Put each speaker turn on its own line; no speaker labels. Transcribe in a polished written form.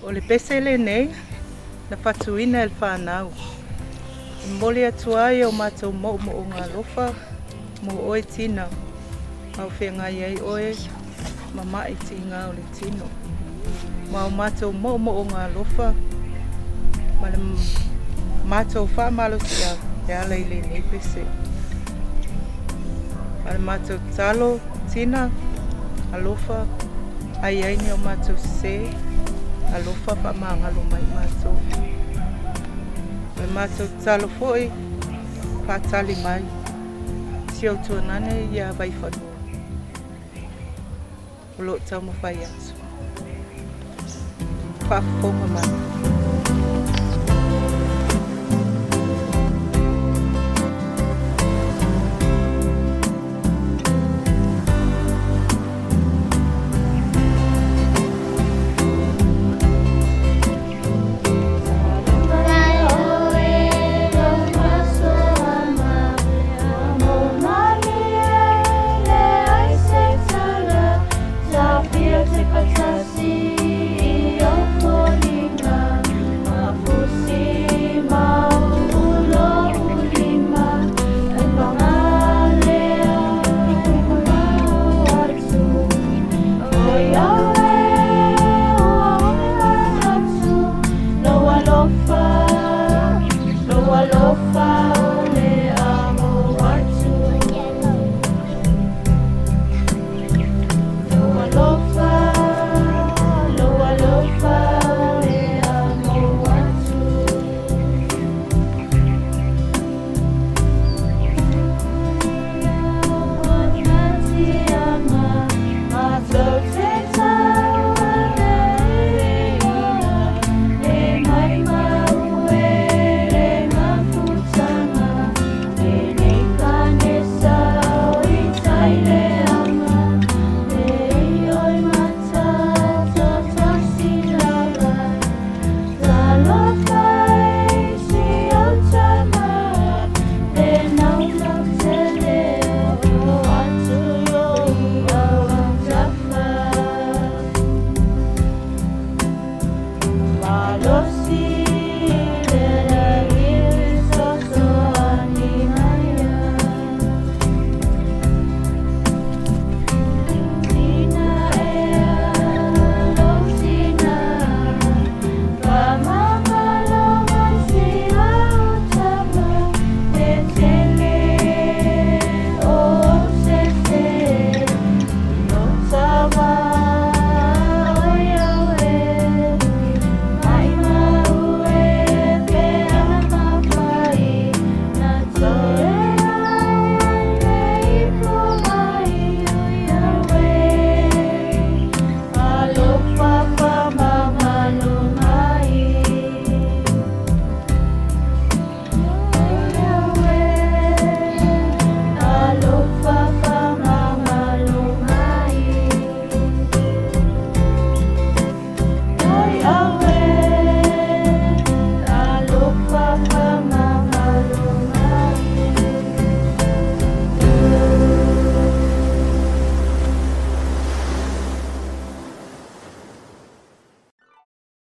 O le pese le nei, na whatuina e le whanau. Mole atua ai o mātou mo o ngā lofa, mo oe tina. Au whenga iei oe, ma mai ti ngā o le tino. Ma o mātou mo o ngā lofa, ma le mātou whamalo si a e ala i le nei pese. Ma le mātou talo, tina, alofa, ai aini o mātou se, alofa wha māngalo mai mātou. Me mātou talo foi, pātali mai, si au tuanane i a vai whanua. O lo tau mawhai atu. Whafonga mai.
Oh,